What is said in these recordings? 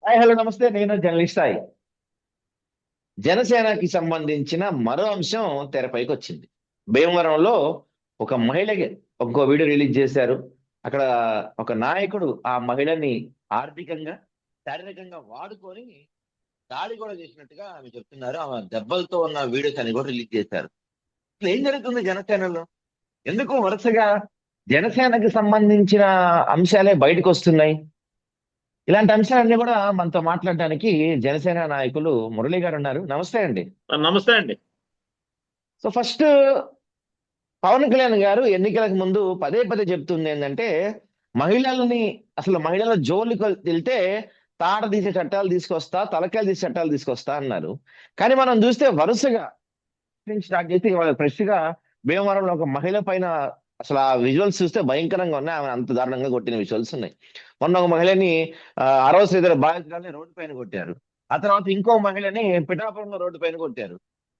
Hi hello నమస్తే. నేను journalist Sai. జనసేనకి సంబంధించిన మరో అంశం తెరపైకి వచ్చింది. భీమవరంలో ఒక మహిళకి ఇంకో వీడియో రిలీజ్ చేశారు. అక్కడ ఒక నాయకుడు ఆ మహిళని ఆర్థికంగా, శారీరకంగా వాడుకొని దాడి కూడా చేసినట్టుగా ఆమె చెప్తున్నారు. ఆమె దెబ్బలతో ఉన్న వీడియోస్ అని కూడా రిలీజ్ చేశారు. అసలు ఏం జరుగుతుంది జనసేనలో? ఎందుకు వరుసగా జనసేనకి సంబంధించిన అంశాలే బయటకు వస్తున్నాయి? ఇలాంటి అంశాలన్నీ కూడా మనతో మాట్లాడడానికి జనసేన నాయకులు మురళి గారు ఉన్నారు. నమస్తే అండి. నమస్తే అండి. సో ఫస్ట్ పవన్ కళ్యాణ్ గారు ఎన్నికలకు ముందు పదే పదే చెప్తుంది ఏంటంటే, మహిళల్ని అసలు మహిళల జోలికి వెళ్తే తాట తీసే చట్టాలు తీసుకొస్తా, తలకాయలు తీసే చట్టాలు తీసుకొస్తా అన్నారు. కానీ మనం చూస్తే వరుసగా స్టార్ట్ చేసి ఇవాళ ఫ్రెష్ గా భీమవరంలో ఒక మహిళ పైన అసలు ఆ విజువల్స్ చూస్తే భయంకరంగా ఉన్నాయి. ఆమె అంత దారుణంగా కొట్టిన విజువల్స్ ఉన్నాయి. మొన్న ఒక మహిళని అరవ శ్రీధర బాధితురాలని రోడ్డు పైన కొట్టారు. ఆ తర్వాత ఇంకో మహిళని పిఠాపురంలో రోడ్డు పైన కొట్టారు.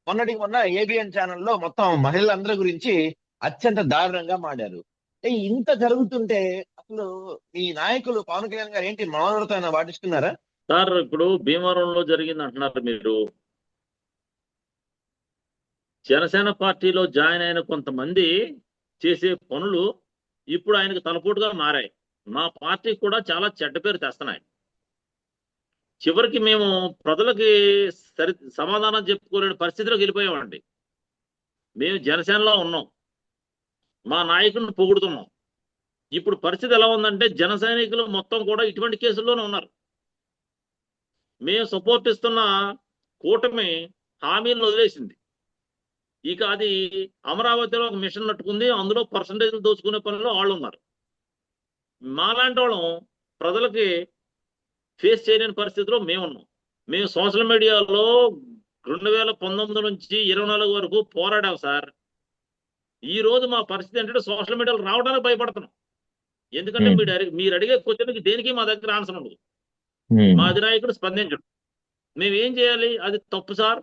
మొన్నటికి మొన్న ఏబిఎన్ ఛానల్లో మొత్తం మహిళలందరి గురించి అత్యంత దారుణంగా మాడారు. ఇంత జరుగుతుంటే అసలు ఈ నాయకులు పవన్ కళ్యాణ్ గారు ఏంటి మనోహరతో పాటిస్తున్నారా? సార్, ఇప్పుడు భీమవరంలో జరిగింది అంటున్నారు మీరు. జనసేన పార్టీలో జాయిన్ అయిన కొంతమంది చేసే పనులు ఇప్పుడు ఆయనకు తలపోటుగా మారాయి. మా పార్టీ కూడా చాలా చెడ్డ పేరు తెస్తున్నాయి. చివరికి మేము ప్రజలకి సమాధానం చెప్పుకోలేని పరిస్థితిలోకి వెళ్ళిపోయామండి. మేము జనసేనలో ఉన్నాం, మా నాయకుడిని పొగుడుతున్నాం. ఇప్పుడు పరిస్థితి ఎలా ఉందంటే జన సైనికులు మొత్తం కూడా ఇటువంటి కేసుల్లోనే ఉన్నారు. మేము సపోర్ట్ ఇస్తున్న కూటమి హామీలను వదిలేసింది. ఇక అది అమరావతిలో ఒక మిషన్ నట్టుకుంది, అందులో పర్సంటేజ్లు దోచుకునే పనిలో వాళ్ళు ఉన్నారు. మాలాంటి వాళ్ళం ప్రజలకి ఫేస్ చేయలేని పరిస్థితిలో మేమున్నాం. మేము సోషల్ మీడియాలో 2019 నుంచి 24 వరకు పోరాడాం సార్. ఈ రోజు మా పరిస్థితి ఏంటంటే సోషల్ మీడియాలో రావడానికి భయపడుతున్నాం. ఎందుకంటే మీరు అడిగే క్వశ్చన్కి దేనికి మా దగ్గర ఆన్సర్ ఉండదు. మా అధినాయకుడు స్పందించడు. మేము ఏం చేయాలి? అది తప్పు సార్,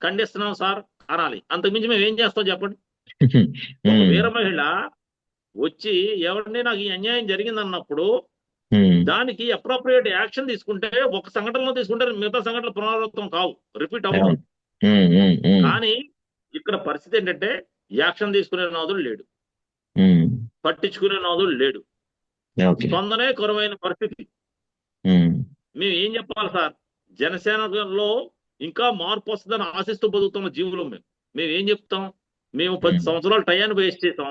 ఖండిస్తున్నాం సార్ అనాలి. అంతకుమించి మేము ఏం చేస్తాం చెప్పండి? ఒక వీర మహిళ వచ్చి ఎవరిని నాకు ఈ అన్యాయం జరిగిందన్నప్పుడు దానికి అప్రోప్రియేట్ యాక్షన్ తీసుకుంటే, ఒక సంఘటనలో తీసుకుంటే మిగతా సంఘటనలు పునరావృతం కావు, రిపీట్ అవ్వదు. కానీ ఇక్కడ పరిస్థితి ఏంటంటే యాక్షన్ తీసుకునే నాదుడు లేడు, పట్టించుకునే నాదుడు లేడు, స్పందనే కరువైన పరిస్థితి. మేము ఏం చెప్పాలి సార్? జనసేనలో ఇంకా మార్పు వస్తుందని ఆశిస్తూ బతుకుతున్న జీవులు మేము ఏం చెప్తాం? మేము 10 సంవత్సరాలు టయాన్ని వేస్ట్ చేసాం,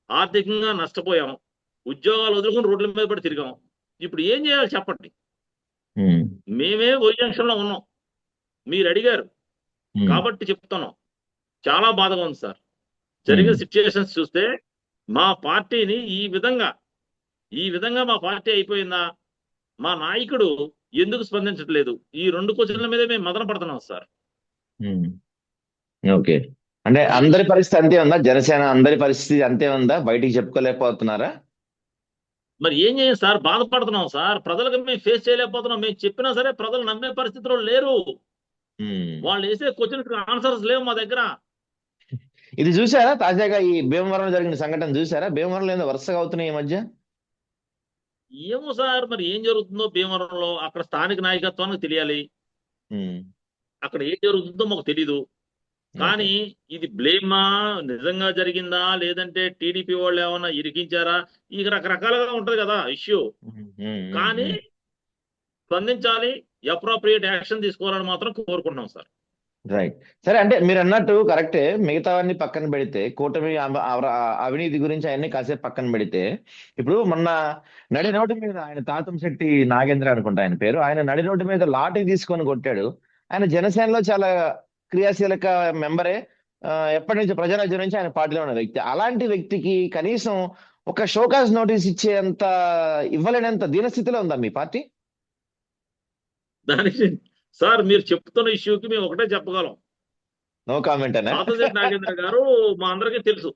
ఆర్థికంగా నష్టపోయాం, ఉద్యోగాలు వదులుకుని రోడ్ల మీద పడి తిరిగాం. ఇప్పుడు ఏం చేయాలి చెప్పండి? మేమే ఓ జంక్షన్ లో ఉన్నాం, మీరు అడిగారు కాబట్టి చెప్తున్నాం. చాలా బాధగా ఉంది సార్. జరిగిన సిచ్యుయేషన్స్ చూస్తే మా పార్టీని ఈ విధంగా మా పార్టీ అయిపోయిందా? మా నాయకుడు ఎందుకు స్పందించట్లేదు? ఈ 2 క్వశ్చన్ల మీదే మేము మదన పడుతున్నాం సార్. ఓకే, అంటే అందరి పరిస్థితి అంతే ఉందా? జనసేన అందరి పరిస్థితి అంతే ఉందా? బయటికి చెప్పుకోలేకపోతున్నారా? మరి ఏం చేయం సార్? బాధపడుతున్నాం సార్. ప్రజలకు మేము ఫేస్ చేయలేకపోతున్నాం. మేము చెప్పినా సరే ప్రజలు నమ్మే పరిస్థితిలో లేరు. వాళ్ళు వేసే క్వశ్చన్స్ ఆన్సర్స్ లేవు మా దగ్గర. ఇది చూసారా? తాజాగా ఈ భీమవరంలో జరిగిన సంఘటన చూసారా? భీమవరంలో ఏదో వరుసగా అవుతున్నాయి ఈ మధ్య. ఏమో సార్, మరి ఏం జరుగుతుందో భీమవరంలో అక్కడ స్థానిక నాయకత్వానికి తెలియాలి. అక్కడ ఏం జరుగుతుందో మాకు తెలీదు. కానీ ఇది బ్లేమా, నిజంగా జరిగిందా, లేదంటే టీడీపీ వాళ్ళు ఏమన్నా ఇరికించారా? ఇక రకరకాలుగా ఉంటది కదా ఇష్యూ. కానీ స్పందించాలి, అప్రోప్రియేట్ యాక్షన్ తీసుకోవాలని మాత్రం కోరుకుంటున్నాం సార్. రైట్, సరే. అంటే మీరు అన్నట్టు కరెక్టే. మిగతావన్నీ పక్కన పెడితే, కూటమి అవినీతి గురించి అవన్నీ కాసేపు పక్కన పెడితే, ఇప్పుడు మొన్న నడి రోడ్డు మీద ఆయన తాతంశెట్టి నాగేంద్ర అనుకుంటా ఆయన పేరు, ఆయన నడి రోడ్డు మీద లాఠీ తీసుకొని కొట్టాడు. ఆయన జనసేనలో చాలా క్రియాశీలక మెంబరే. ఎప్పటి నుంచి ప్రజారాజ్యం నుంచి ఆయన పార్టీలో ఉన్న వ్యక్తి. అలాంటి వ్యక్తికి కనీసం ఒక షోకాజ్ నోటీస్ ఇచ్చేంత ఇవ్వలేనంత దీనస్థితిలో ఉందా మీ పార్టీ? దానికి సార్ మీరు చెప్తున్న ఇష్యూకి మేము ఒకటే చెప్పగలం, నో కామెంట్ అనే. తాతశెట్టి నాగేంద్ర గారు మా అందరికీ తెలుసు.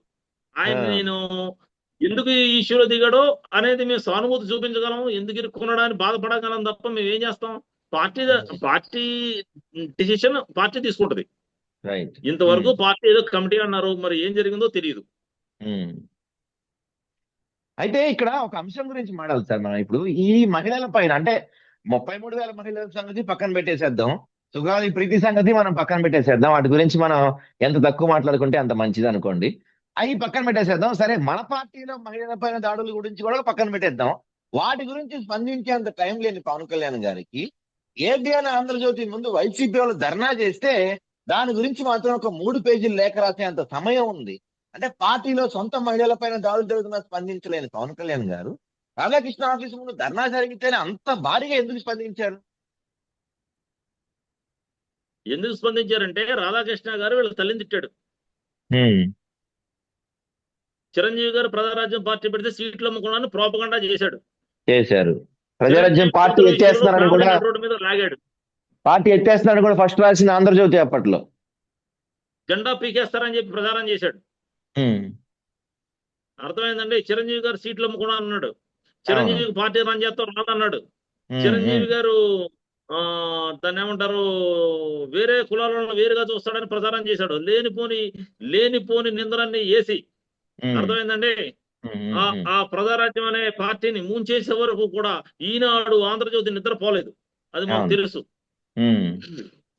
ఆయన నేను ఎందుకు ఈ ఇష్యూలో దిగాడో అనేది మేము సానుభూతి చూపించగలం, ఎందుకు ఇరుక్కున్నాడని బాధపడగలం తప్ప మేము ఏం చేస్తాం? పార్టీ డిసిషన్ పార్టీ తీసుకుంటది. ఇంతవరకు పార్టీ ఏదో కమిటీ అన్నారు, మరి ఏం జరిగిందో తెలియదు. అయితే ఇక్కడ ఒక అంశం గురించి మాట్లాడాలి సార్ మనం. ఇప్పుడు ఈ మహిళల పైన, అంటే 33,000 మహిళల సంగతి పక్కన పెట్టేసేద్దాం. సుగాలి ప్రీతి సంగతి మనం పక్కన పెట్టేసేద్దాం. వాటి గురించి మనం ఎంత తక్కువ మాట్లాడుకుంటే అంత మంచిది అనుకోండి. అవి పక్కన పెట్టేసేద్దాం. సరే, మన పార్టీలో మహిళల పైన దాడుల గురించి కూడా పక్కన పెట్టేద్దాం. వాటి గురించి స్పందించేంత టైం లేని పవన్ కళ్యాణ్ గారికి ఏబిఎన్ ఆంధ్రజ్యోతి ముందు వైసీపీ వాళ్ళు ధర్నా చేస్తే దాని గురించి మాత్రం ఒక 3 పేజీలు లేఖ రాసేంత సమయం ఉంది. అంటే పార్టీలో సొంత మహిళల పైన దాడులు జరుగుతున్నా స్పందించలేని పవన్ కళ్యాణ్ గారు రాధాకృష్ణ ఆఫీస్ ముందు ధర్నా జరిగితేనే అంత భారీగా ఎందుకు స్పందించారు? ఎందుకు స్పందించారంటే రాధాకృష్ణ గారు వీళ్ళ తల్లిని తిట్టాడు. చిరంజీవి గారు ప్రజారాజ్యం పార్టీ పెడితే సీట్లు అమ్ముకున్నాను ప్రోపగండా చేశారు. ప్రజారాజ్యం పార్టీ చిరంజీవి ఎత్తేస్తున్నారని కూడా రోడ్డు మీద లాగాడు. పార్టీ ఎత్తేస్తున్నారని కూడా ఫస్ట్ రాసిన ఆంధ్రజ్యోతి అప్పట్లో జెండా పీకేస్తారని చెప్పి ప్రచారం చేశాడు. అర్థమైందండి. చిరంజీవి గారు సీట్లు అమ్ముకున్నా అన్నాడు. చిరంజీవికి పార్టీ రన్ చేస్తాం రాదన్నాడు. చిరంజీవి గారు దాన్ని ఏమంటారు, వేరే కులాలను వేరుగా చూస్తాడని ప్రచారం చేశాడు. లేనిపోని నిందలన్నీ వేసి, అర్థమైందండి. ఆ ప్రజారాజ్యం అనే పార్టీని ముంచేసే వరకు కూడా ఈనాడు ఆంధ్రజ్యోతి నిద్రపోలేదు. అది మాకు తెలుసు.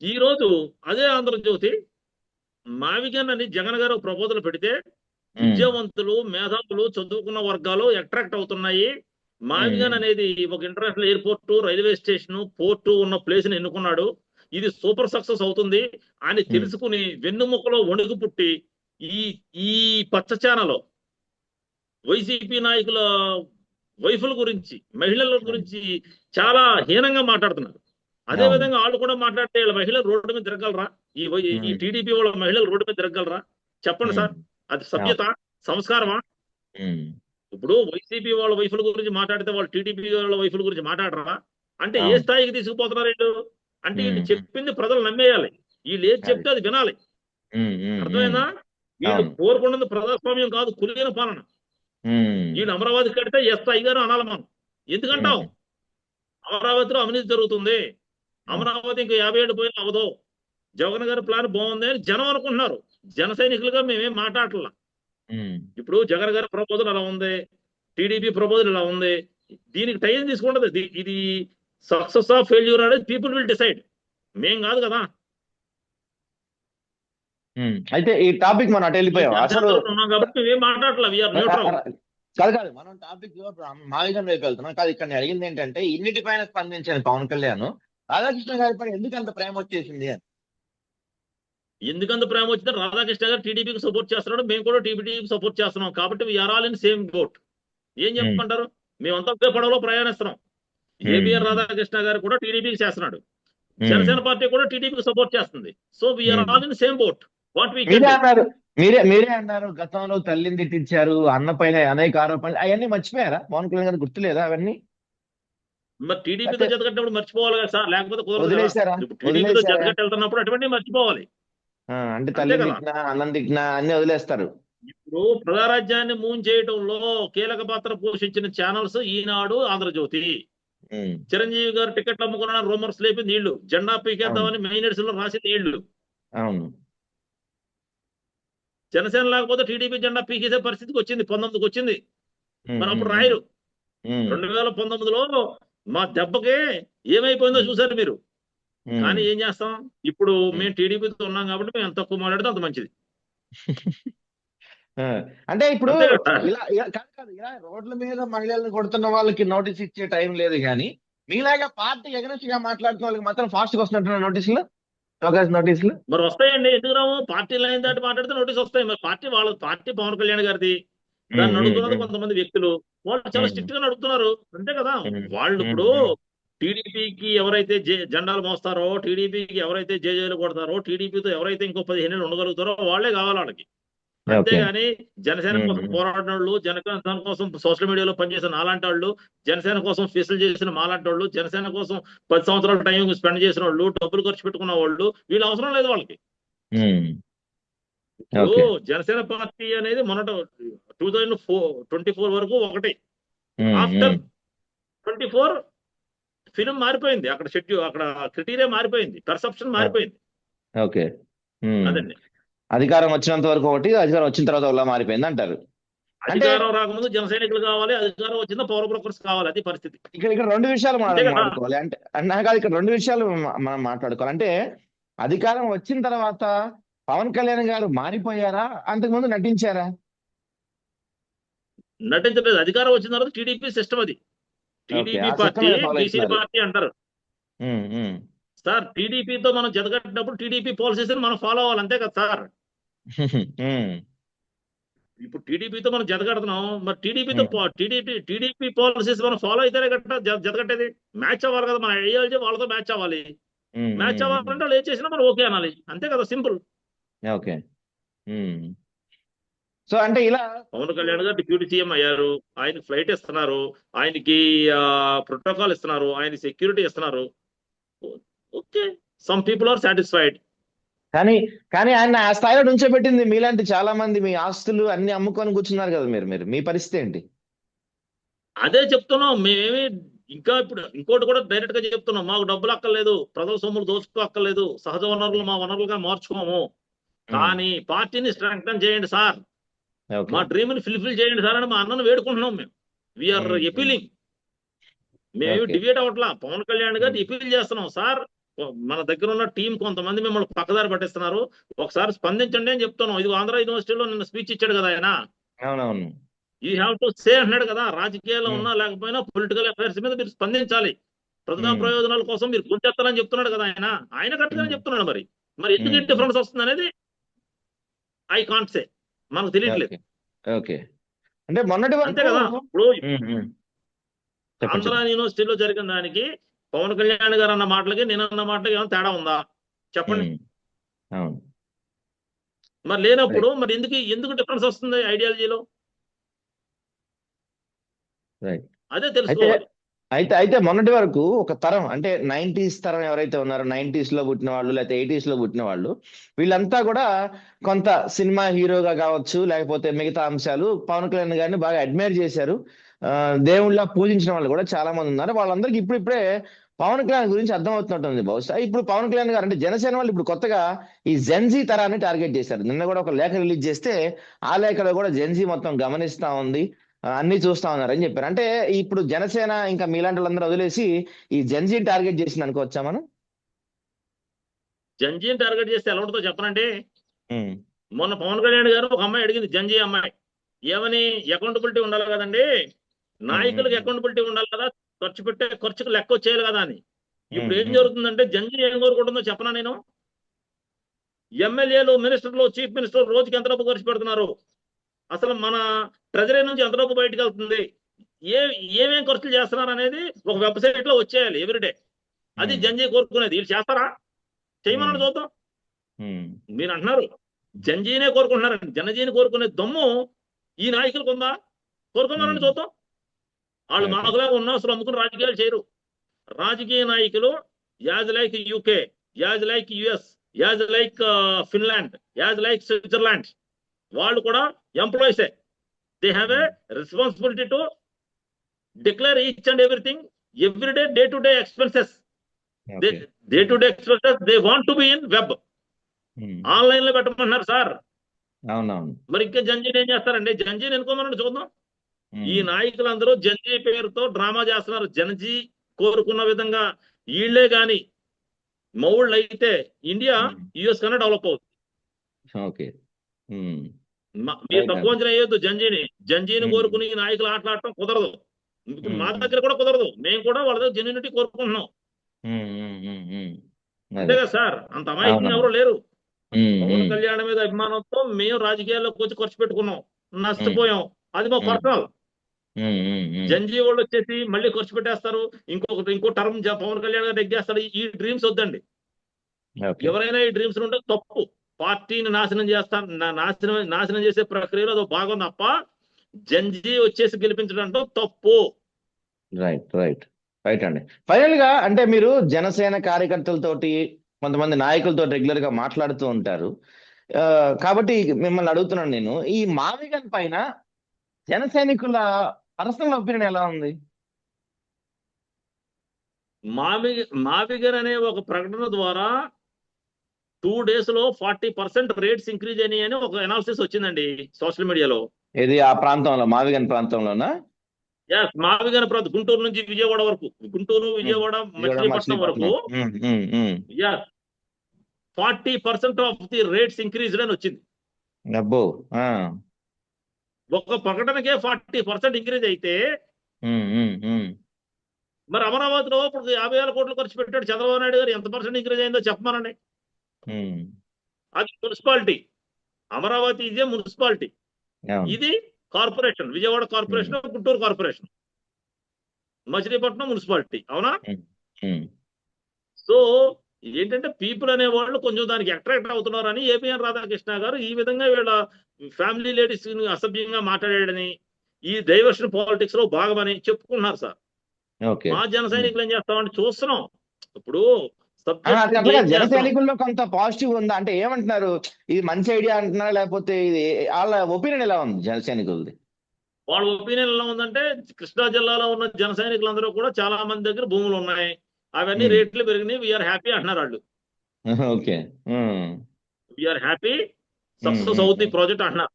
ఈ రోజు అదే ఆంధ్రజ్యోతి మావిగన్ అని జగన్ గారు ప్రపోజల్ పెడితే విద్యావంతులు, మేధావులు, చదువుకున్న వర్గాలు అట్రాక్ట్ అవుతున్నాయి. మావిగన్ అనేది ఒక international airport, railway station, port ఉన్న ప్లేస్ ని ఎన్నుకున్నాడు. ఇది సూపర్ సక్సెస్ అవుతుంది అని తెలుసుకుని వెన్నుముకలో వణుకు పుట్టి ఈ పచ్చ ఛానల్ వైసీపీ నాయకుల వైఫుల గురించి, మహిళల గురించి చాలా హీనంగా మాట్లాడుతున్నారు. అదే విధంగా వాళ్ళు కూడా మాట్లాడితే వీళ్ళ మహిళలు రోడ్డు మీద తిరగలరా? ఈ టీడీపీ వాళ్ళ మహిళలు రోడ్డు మీద తిరగలరా? చెప్పండి సార్, అది సభ్యత, సంస్కారమా? ఇప్పుడు వైసీపీ వాళ్ళ వైఫుల గురించి మాట్లాడితే వాళ్ళు టీడీపీ వాళ్ళ వైఫుల గురించి మాట్లాడరా? అంటే ఏ స్థాయికి తీసుకుపోతున్నారు వీళ్ళు? అంటే వీళ్ళు చెప్పింది ప్రజలు నమ్మేయాలి. వీళ్ళు ఏది చెప్తే అది వినాలి. అర్థమైందా? వీళ్ళు కోరుకున్నది ప్రజాస్వామ్యం కాదు, కులీన పాలన. వీళ్ళు అమరావతి కడితే ఎస్ఐ గారు అనాలి మనం. ఎందుకంటావు? అమరావతిలో అవినీతి జరుగుతుంది. అమరావతి ఇంకా 50 ఏళ్ళు పోయినా అవదో. జగన్ గారి ప్లాన్ బాగుంది అని జనం అనుకుంటున్నారు. జన సైనికులుగా మేమేం మాట్లాడలా. ఇప్పుడు జగన్ గారి ప్రపోజల్ అలా ఉంది, టీడీపీ ప్రపోజల్ ఇలా ఉంది. దీనికి టైం తీసుకుంటది. ఇది సక్సెస్ ఆఫ్ ఫెయిల్యూర్ అనేది పీపుల్ విల్ డిసైడ్, మేం కాదు కదా. అయితే ఈ టాపిక్ మనం అటు వెళ్ళిపోయాం. అసలు కాబట్టి మేమేం మాట్లాడలా. కాదు, మనం టాపిక్ మావిగన్ వైపు వెళ్తున్నాం. కాదు, ఇక్కడ అడిగింది ఏంటంటే ఇన్నిటిపైన స్పందించిన పవన్ కళ్యాణ్ రాధాకృష్ణ గారి పైన ఎందుకు అంత ప్రేమ వచ్చేసింది అని. ఎందుకంత ప్రేమ వచ్చింది? రాధాకృష్ణ గారు టీడీపీకి సపోర్ట్ చేస్తున్నాడు, మేము కూడా టీడీపీకి సపోర్ట్ చేస్తున్నాం. కాబట్టి we are all in same boat. ఏం చెప్పమంటారు? మేమంతా ఒకే పడవలో ప్రయాణిస్తున్నాం. ఏబిఎన్ రాధాకృష్ణ గారు కూడా టీడీపీకి చేస్తున్నాడు, జనసేన పార్టీ కూడా టీడీపీకి సపోర్ట్ చేస్తుంది. So we are all in same boat. What we మీరే అన్నారు గతంలో తల్లిని తిట్టించారు, అన్న పైన అనేక ఆరోపణలు, అవన్నీ మర్చిపోయారా? పవన్ కళ్యాణ్ గారు గుర్తులేదా అవన్నీ? మరి టీడీపీతో జతకట్టినప్పుడు మర్చిపోవాలి కదా సార్, లేకపోతే కుదరదు. వదిలేశారా? టీడీపీతో జతకట్టి వెళ్తున్నప్పుడు అటువంటి మర్చిపోవాలి. అంటే తల్లి తిట్టినా, అన్నం తిట్టినా అన్ని వదిలేస్తారు. ఇప్పుడు ప్రజారాజ్యాన్ని మూన్ చేయడంలో కీలక పాత్ర పోషించిన ఛానల్స్ ఈనాడు, ఆంధ్రజ్యోతి. చిరంజీవి గారు టికెట్లు అమ్ముకున్న రూమర్స్ లేపింది వీళ్ళు, జెండా పీకేద్దామని మైనర్స్ లో రాసింది వీళ్ళు. అవును. జనసేన లేకపోతే టీడీపీ జెండా పీకేసే పరిస్థితికి వచ్చింది. 19కి వచ్చింది. మరి అప్పుడు రాయరు. 2019లో మా దెబ్బకే ఏమైపోయిందో చూసారు మీరు. కానీ ఏం చేస్తాం? ఇప్పుడు మేము టీడీపీతో ఉన్నాం కాబట్టి మేము ఎంత తక్కువ మాట్లాడితే అంత మంచిది. అంటే ఇప్పుడు ఇలా రోడ్ల మీద మహిళలను కొడుతున్న వాళ్ళకి నోటీస్ ఇచ్చే టైం లేదు, కానీ మీలాగా పార్టీ ఎగనెస్ట్ గా మాట్లాడుతున్న వాళ్ళకి మాత్రం ఫాస్ట్ గా వస్తున్నట్టు నోటీసులు. మరి వస్తాయండి, ఎందుకు రావు? పార్టీ లైన్ దాటి మాట్లాడితే నోటీస్ వస్తాయి. మరి పార్టీ పవన్ కళ్యాణ్ గారిది. దాన్ని నడుపుతున్నది కొంతమంది వ్యక్తులు. వాళ్ళు చాలా స్ట్రిక్ట్ గా నడుపుతున్నారు, అంతే కదా. వాళ్ళు ఇప్పుడు టీడీపీకి ఎవరైతే జెండాలు మోస్తారో, టీడీపీకి ఎవరైతే జేజేలు కొడతారో, టీడీపీతో ఎవరైతే ఇంకో 15 ఏళ్ళు ఉండగలుగుతారో వాళ్ళే కావాలి వాళ్ళకి. అంతేగాని జనసేన కోసం పోరాడిన వాళ్ళు, జనసేన కోసం సోషల్ మీడియాలో పనిచేసిన అలాంటి వాళ్ళు, జనసేన కోసం ఫీసులు చేసిన మాలాంటి వాళ్ళు, జనసేన కోసం 10 సంవత్సరాల టైం స్పెండ్ చేసిన వాళ్ళు, డబ్బులు ఖర్చు పెట్టుకున్న వాళ్ళు, వీళ్ళు అవసరం లేదు వాళ్ళకి. జనసేన పార్టీ అనేది మొన్నట 2024 వరకు ఒకటి. ఆఫ్టర్ 24 ఫిలిం మారిపోయింది. అక్కడ షెడ్యూల్, అక్కడ క్రైటీరియా మారిపోయింది, పర్సెప్షన్ మారిపోయింది. అదండి. అధికారం వచ్చినంత వరకు ఒకటి, అధికారం వచ్చిన తర్వాత అలా మారిపోయింది అంటారు. అంటే అధికారం రాకముందు జన సైనికులు కావాలి, అధికారం వచ్చిందో పవర్ బ్రోకర్స్ కావాలి, అది పరిస్థితి. ఇక్కడ రెండు విషయాలు అంతే మనం కదా. మాట్లాడుకోవాలి. అంటే నాకు కాదు, ఇక్కడ రెండు విషయాలు మనం మాట్లాడుకోవాలి. అంటే అధికారం వచ్చిన తర్వాత పవన్ కళ్యాణ్ గారు మారిపోయారా, అంతకుముందు నటించారా? నటించలేదు. అధికారం వచ్చిన తర్వాత టీడీపీ సిస్టమ్ అది. ఓకే, టీడీపీ ఆ సిస్టమ్ పార్టీ మీద ఫాలో బీసీ అవుతున్నారు. పార్టీ అంటారు ఉమ్, ఉమ్. సార్. టీడీపీతో మనం జతకట్టినప్పుడు టీడీపీ పాలసీస్ మనం ఫాలో అవ్వాలి, అంతే కదా సార్. ఉమ్, ఇప్పుడు టీడీపీతో మనం జతకడుతున్నాం, మరి టీడీపీతో ఉమ్, టీడీపీ పాలసీస్ మనం ఫాలో అయితేనే కట్ట జతకట్టేది. మ్యాచ్ అవ్వాలి కదా, మన ఐడియాలజీ వాళ్ళతో మ్యాచ్ అవ్వాలి. ఉమ్, మ్యాచ్ ఉమ్, అవ్వాలంటే వాళ్ళు ఏం చేసినా మనం ఓకే అనాలి, అంతే కదా, సింపుల్. ఓకే. ఉమ్. సో అంటే ఇలా పవన్ కళ్యాణ్ గారు డిప్యూటీ సీఎం అయ్యారు, ఆయనకి ఫ్లైట్ ఇస్తున్నారు, ఆయనకి ప్రోటోకాల్ ఇస్తున్నారు, ఆయన సెక్యూరిటీ ఇస్తున్నారు. Okay, some people are satisfied. కానీ కానీ ఆయన ఆ స్థాయిలో నుంచోబెట్టింది మీలాంటి చాలా మంది. మీ ఆస్తులు అన్ని అమ్ముకొని కూర్చున్నారు కదా మీరు. మీ పరిస్థితి ఏంటి? అదే చెప్తున్నాం మేమేమి. ఇంకా ఇప్పుడు ఇంకోటి కూడా డైరెక్ట్ గా చెప్తున్నాం, మాకు డబ్బులు అక్కర్లేదు, ప్రజల సొమ్ములు దోచుకో అక్కర్లేదు, సహజ వనరులు మా వనరులుగా మార్చుకోము, కానీ పార్టీని స్ట్రెంగ్తన్ చేయండి సార్, ఓకే. మా డ్రీమ్ ని ఫుల్ఫిల్ చేయండి సార్ అని మా అన్నను వేడుకుంటున్నాం మేము. We are appealing. మేమేమి ఓకే. డిబేట్ అవ్వట్లా, పవన్ కళ్యాణ్ గారిని ఎపీల్ చేస్తున్నాం సార్. మన దగ్గర ఉన్న టీం కొంతమంది మిమ్మల్ని పక్కదారి పట్టిస్తున్నారు, ఒకసారి స్పందించండి అని చెప్తున్నాం. ఇది ఆంధ్ర యూనివర్సిటీలో నిన్న స్పీచ్ ఇచ్చాడు కదా ఆయన. అవునవును. యూ హ్యావ్ టు సే అన్నాడు కదా, రాజకీయాల్లో ఉన్నా లేకపోయినా పొలిటికల్ అఫైర్స్ మీద మీరు స్పందించాలి, ప్రజా ప్రయోజనాల కోసం మీరు గుంజెత్తాలని చెప్తున్నాడు కదా ఆయన. ఆయన కరెక్ట్గానే చెప్తున్నాడు. మరి ఎందుకు డిఫరెన్స్ వస్తుంది అనేది ఐ కాంట్ సే, మనకు తెలియట్లేదు. ఓకే. అంటే మొన్నటి అంతే వరకు కదా. ఇప్పుడు చెప్పండి, ఆంధ్ర చెప్పండి. యూనివర్సిటీలో జరిగిన దానికి పవన్ కళ్యాణ్ గారు అన్న మాటలకి నేను అన్న మాటలకి ఏమైనా తేడా ఉందా చెప్పండి. అవును. మరి లేనప్పుడు మరి ఎందుకు డిఫరెన్స్ వస్తుంది ఐడియాలజీలో, రైట్. అదే అయితే తెలుసుకోవాలి. అయితే అయితే మొన్నటి వరకు ఒక తరం, అంటే 90s తరం ఎవరైతే ఉన్నారో, 90s లో పుట్టిన వాళ్ళు లేకపోతే 80s లో పుట్టిన వాళ్ళు, వీళ్ళంతా కూడా కొంత సినిమా హీరోగా కావచ్చు, లేకపోతే మిగతా అంశాలు పవన్ కళ్యాణ్ గారిని బాగా అడ్మైర్ చేశారు. దేవుళ్ళ పూజించిన వాళ్ళు కూడా చాలా మంది ఉన్నారు. వాళ్ళందరికీ ఇప్పుడిప్పుడే పవన్ కళ్యాణ్ గురించి అర్థమవుతున్నట్టుంది. బహుశా ఇప్పుడు పవన్ కళ్యాణ్ గారు అంటే జనసేన వాళ్ళు ఇప్పుడు కొత్తగా ఈ జెన్జీ తరాన్ని టార్గెట్ చేశారు. నిన్న కూడా ఒక లేఖ రిలీజ్ చేస్తే ఆ లేఖలో కూడా జెన్జీ మొత్తం గమనిస్తా ఉంది, అన్ని చూస్తా ఉన్నారని చెప్పారు. అంటే ఇప్పుడు జనసేన ఇంకా మీలాంటి వాళ్ళందరూ వదిలేసి ఈ జెన్జీని టార్గెట్ చేసింది అనుకోవచ్చా మనం? జంజీని టార్గెట్ చేస్తే ఎలా ఉంటుందో చెప్పనండి. ఉమ్, మొన్న పవన్ కళ్యాణ్ గారు ఒక అమ్మాయి అడిగింది, జంజీ అమ్మాయి, ఏమని, అకౌంటబిలిటీ ఉండాలి కదండి, నాయకులకు అకౌంటబిలిటీ ఉండాలి కదా, ఖర్చు పెట్టే ఖర్చుకు లెక్క వచ్చేయాలి కదా అని. ఇప్పుడు ఏం జరుగుతుందంటే జంజీ ఏం కోరుకుంటుందో చెప్పనా నేను. ఎమ్మెల్యేలు, మినిస్టర్లు, చీఫ్ మినిస్టర్ రోజుకి ఎంత డబ్బు ఖర్చు పెడుతున్నారు, అసలు మన ట్రెజరీ నుంచి ఎంత డబ్బు బయటకు వెళ్తుంది, ఏమేం ఖర్చులు చేస్తున్నారు అనేది ఒక వెబ్సైట్ లో వచ్చేయాలి ఎవ్రీడే. అది జంజీ కోరుకునేది. వీళ్ళు చేస్తారా? చేయమని చూద్దాం. మీరు అంటున్నారు జంజీనే కోరుకుంటున్నారండి, జనజీని కోరుకునే దమ్ము ఈ నాయకులకు ఉందా? కోరుకున్నారని చూద్దాం. వాళ్ళు మాకులా ఉన్న అసలు అమ్ముకుని రాజకీయాలు చేయరు. రాజకీయ నాయకులు as like UK, as like US, as like Finland, as like Switzerland, వాళ్ళు కూడా ఎంప్లాయీసే. They have a responsibility to declare each and everything everyday, day to day expenses. Day to day expenses they want to be in web, online లో పెట్టమంటున్నారు sir. అవునవును. మరి ఇంకా జంజీని ఏం చేస్తారండి? జంజీని ఎన్నుకోమని చూద్దాం. ఈ నాయకులందరూ జంజీ పేరుతో డ్రామా చేస్తున్నారు. జనజీ కోరుకున్న విధంగా వీళ్లే గాని మౌళ్ళు అయితే ఇండియా యుఎస్ కన్నా డెవలప్ అవుతుంది. ఓకే. మీరు తక్కువ అంచనా వేయొద్దు జంజీని. జంజీని కోరుకుని నాయకులు ఆటలాడటం కుదరదు. ఇప్పుడు మా దగ్గర కూడా కుదరదు. మేము కూడా వాళ్ళ దగ్గర జెన్యూనిటీ కోరుకుంటున్నాం. అంతే కదా సార్, అంత అమాయకంగా ఎవరు లేరు. పవన్ కళ్యాణ్ మీద అభిమానంతో మేము రాజకీయాల్లోకి వచ్చి ఖర్చు పెట్టుకున్నాం, నష్టపోయాం, అది మా పర్సనల్. జంజీ వాళ్ళు వచ్చేసి మళ్ళీ ఖర్చు పెట్టేస్తారు, ఇంకో టర్మ్ పవన్ కళ్యాణ్ గారు ఎగ్గేస్తాడు. ఈ డ్రీమ్స్ వద్దండి. ఎవరైనా ఈ డ్రీమ్స్ ఉంటే తప్పు. పార్టీని నాశనం చేస్తాను, నాశనం చేసే ప్రక్రియలో అది భాగం తప్ప జంజీ వచ్చేసి గెలిపించడంతో తప్పు. రైట్ అండి. ఫైనల్ గా అంటే మీరు జనసేన కార్యకర్తలతోటి, కొంతమంది నాయకులతో రెగ్యులర్ గా మాట్లాడుతూ ఉంటారు కాబట్టి మిమ్మల్ని అడుగుతున్నాను నేను, ఈ మావిగన్ పైన జన సైనికుల పర్సనల్ ఒపీనియన్ ఎలా ఉంది? మావిగన్ అనే ఒక ప్రకటన ద్వారా 2 days లో 40% రేట్స్ ఇంక్రీజ్ అయినాయి అని ఒక అనాలిసిస్ వచ్చిందండి సోషల్ మీడియాలో. ఇది ఆ ప్రాంతంలో మాదిగన్ ప్రాంతంలోనా? మావిగన ప్రాంతం గుంటూరు నుంచి విజయవాడ వరకు, గుంటూరు విజయవాడ విజయవాడ మచిలీపట్నం వరకు Machilipatnam. Yeah 40% of the rates increased అని వచ్చింది. అబ్బో. ఆ. ఒక ప్రకటనకే 40% ఇంక్రీజ్ అయితే ఉమ్, ఉమ్, ఉమ్. మరి అమరావతిలో ఇప్పుడు 50,000 కోట్లు ఖర్చు పెట్టాడు చంద్రబాబు నాయుడు గారు, ఎంత పర్సెంట్ ఇంక్రీజ్ అయిందో చెప్పమనండి. ఉమ్. అది మున్సిపాలిటీ, అమరావతి ఇదే మున్సిపాలిటీ, అవును. ఇది corporation, Vijayawada corporation, Guntur corporation, Machilipatnam municipality, అవునా? ఉమ్, ఉమ్. సో ఏంటంటే పీపుల్ అనే వాళ్ళు కొంచెం దానికి అట్రాక్ట్ అవుతున్నారని ఏపీఎన్ రాధాకృష్ణ గారు ఈ విధంగా వీళ్ళ ఫ్యామిలీ లేడీస్ అసభ్యంగా మాట్లాడాడని, ఈ డైవర్షన్ పాలిటిక్స్ లో భాగమని చెప్పుకుంటున్నారు సార్. ఓకే. మా జన సైనికులు ఏం చేస్తామంటే చూస్తున్నాం. ఇప్పుడు అది సబ్జెక్ట్ అట్లా ఏం జన చేస్తున్నాం, సైనికుల్లో కొంత పాజిటివ్ ఉందా అంటే ఏమంటున్నారు? ఇది మంచి ఐడియా అంటున్నారా, లేకపోతే ఇది వాళ్ళ ఒపీనియన్ ఎలా ఉంది జన సైనికులది? వాళ్ళ ఒపీనియన్ ఎలా ఉందంటే కృష్ణా జిల్లాలో ఉన్న జన సైనికులందరూ కూడా చాలా మంది దగ్గర భూములు ఉన్నాయి, అవన్నీ ఉమ్. రేట్లు పెరిగినాయి, వీఆర్ హ్యాపీ అంటున్నారు వాళ్ళు. ఓకే. ఉమ్, వీఆర్ హ్యాపీ, ఉమ్, సక్సెస్ ఉమ్, అవుద్ది ఉమ్. ప్రాజెక్ట్ అంటున్నారు.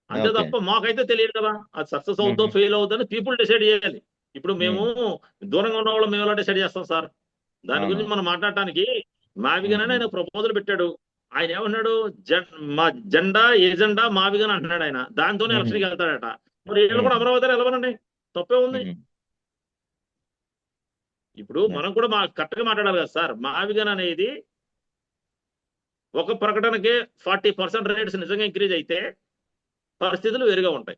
అంతే ఓకే. తప్ప మాకైతే తెలియదు కదా అది సక్సెస్ అవుద్దో ఉమ్, ఫెయిల్ అవుద్దని పీపుల్ డిసైడ్ చేయాలి. ఇప్పుడు మేము ఉమ్. దూరంగా ఉన్న వాళ్ళు మేము ఎలా డిసైడ్ చేస్తాం సార్? దాని అవును. గురించి మనం మాట్లాడటానికి ఉమ్, మావిగనని ఆయన ఉమ్, ప్రపోజల్ పెట్టాడు. ఆయన ఏమన్నాడు, మా జెండా ఏజెండా మావిగన్ అంటున్నాడు ఆయన, దాంతోనే ఉమ్, ఎలక్షన్కి వెళ్తాడట. మరి వీళ్ళు కూడా ఉమ్, అమరావతి వెళ్ళవనండి, తప్పే ఉంది. ఉమ్. ఇప్పుడు మనం కూడా కరెక్ట్ గా మాట్లాడాలి కదా సార్. మావిగన్ అనేది ఒక ప్రకటనకే 40% రేట్స్ నిజంగా ఇంక్రీజ్ అయితే పరిస్థితులు వేరుగా ఉంటాయి.